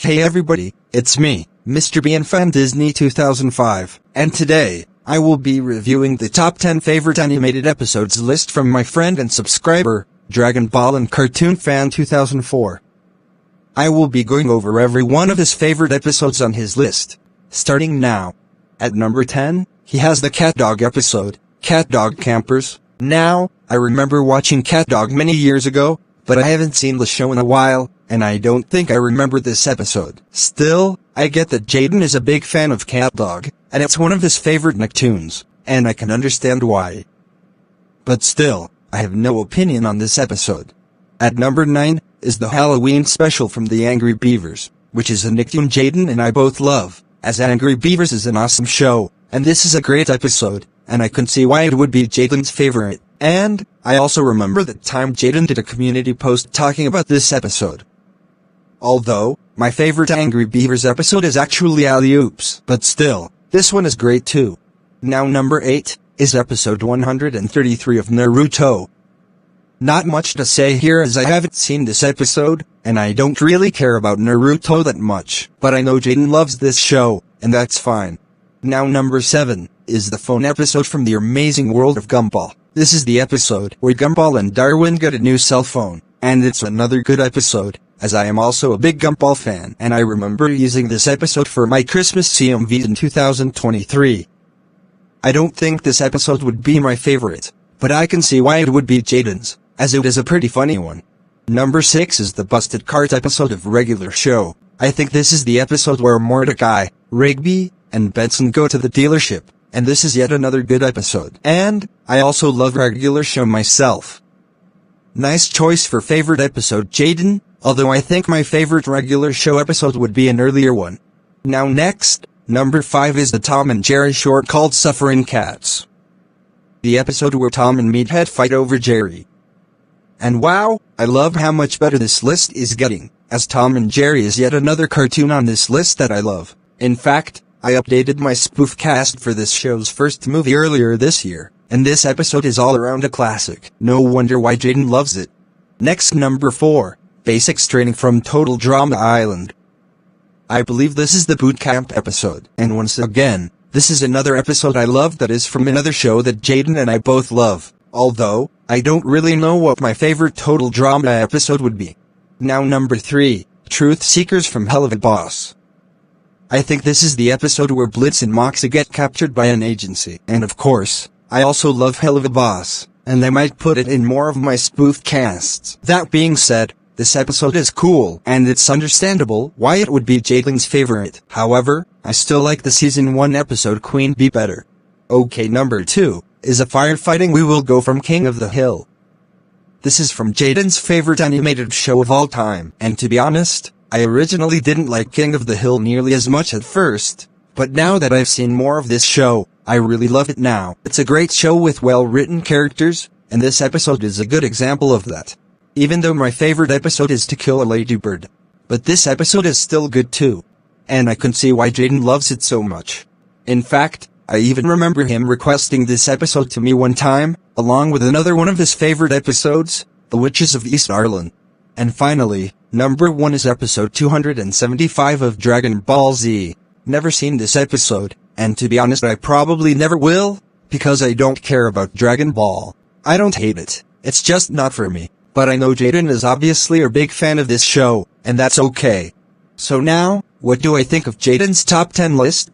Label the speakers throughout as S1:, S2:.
S1: Hey everybody, it's me, Mr.BeanFan Disney2005, and today, I will be reviewing the top 10 favorite animated episodes list from my friend and subscriber, Dragon Ball and Cartoon Fan 2004. I will be going over every one of his favorite episodes on his list, starting now. At number 10, he has the Cat Dog episode, Cat Dog Campers. Now, I remember watching Cat Dog many years ago, but I haven't seen the show in a while, and I don't think I remember this episode. Still, I get that Jaden is a big fan of Cat Dog, and it's one of his favorite Nicktoons, and I can understand why. But still, I have no opinion on this episode. At number 9, is the Halloween special from the Angry Beavers, which is a Nicktoon Jaden and I both love, as Angry Beavers is an awesome show, and this is a great episode, and I can see why it would be Jaden's favorite. And, I also remember that time Jaden did a community post talking about this episode. Although, my favorite Angry Beavers episode is actually Alley-Oops, but still, this one is great too. Now number 8, is episode 133 of Naruto. Not much to say here as I haven't seen this episode, and I don't really care about Naruto that much, but I know Jaden loves this show, and that's fine. Now number 7, is the phone episode from the amazing world of Gumball. This is the episode where Gumball and Darwin get a new cell phone, and it's another good episode, as I am also a big Gumball fan, and I remember using this episode for my Christmas CMV in 2023. I don't think this episode would be my favorite, but I can see why it would be Jaden's, as it is a pretty funny one. Number 6 is the Busted Cart episode of Regular Show. I think this is the episode where Mordecai, Rigby, and Benson go to the dealership, and this is yet another good episode. And, I also love Regular Show myself. Nice choice for favorite episode, Jaden, although I think my favorite Regular Show episode would be an earlier one. Now next, number 5 is the Tom and Jerry short called Suffering Cats. The episode where Tom and Meathead fight over Jerry. And wow, I love how much better this list is getting, as Tom and Jerry is yet another cartoon on this list that I love. In fact, I updated my spoof cast for this show's first movie earlier this year, and this episode is all around a classic. No wonder why Jaden loves it. Next, number 4, Basics Training from Total Drama Island. I believe this is the boot camp episode, and once again, this is another episode I love that is from another show that Jaden and I both love, although, I don't really know what my favorite Total Drama episode would be. Now number 3, Truth Seekers from Hell of a Boss. I think this is the episode where Blitz and Moxie get captured by an agency. And of course, I also love Hell of a Boss, and I might put it in more of my spoof casts. That being said, this episode is cool, and it's understandable why it would be Jaden's favorite. However, I still like the season 1 episode Queen Bee better. Okay, number 2, is a firefighting We Will Go from King of the Hill. This is from Jaden's favorite animated show of all time, and to be honest, I originally didn't like King of the Hill nearly as much at first, but now that I've seen more of this show, I really love it now. It's a great show with well-written characters, and this episode is a good example of that. Even though my favorite episode is To Kill a Ladybird, but this episode is still good too. And I can see why Jaden loves it so much. In fact, I even remember him requesting this episode to me one time, along with another one of his favorite episodes, The Witches of East Arlen. And finally, number 1 is episode 275 of Dragon Ball Z. Never seen this episode, and to be honest I probably never will, because I don't care about Dragon Ball. I don't hate it, it's just not for me, but I know Jaden is obviously a big fan of this show, and that's okay. So now, what do I think of Jaden's top 10 list?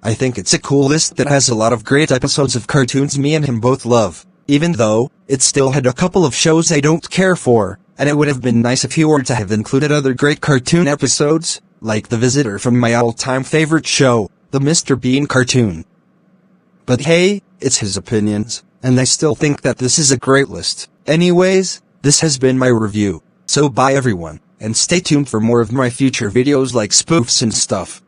S1: I think it's a cool list that has a lot of great episodes of cartoons me and him both love, even though, it still had a couple of shows I don't care for. And it would have been nice if he were to have included other great cartoon episodes, like The Visitor from my all-time favorite show, the Mr. Bean cartoon. But hey, it's his opinions, and I still think that this is a great list. Anyways, this has been my review, so bye everyone, and stay tuned for more of my future videos like spoofs and stuff.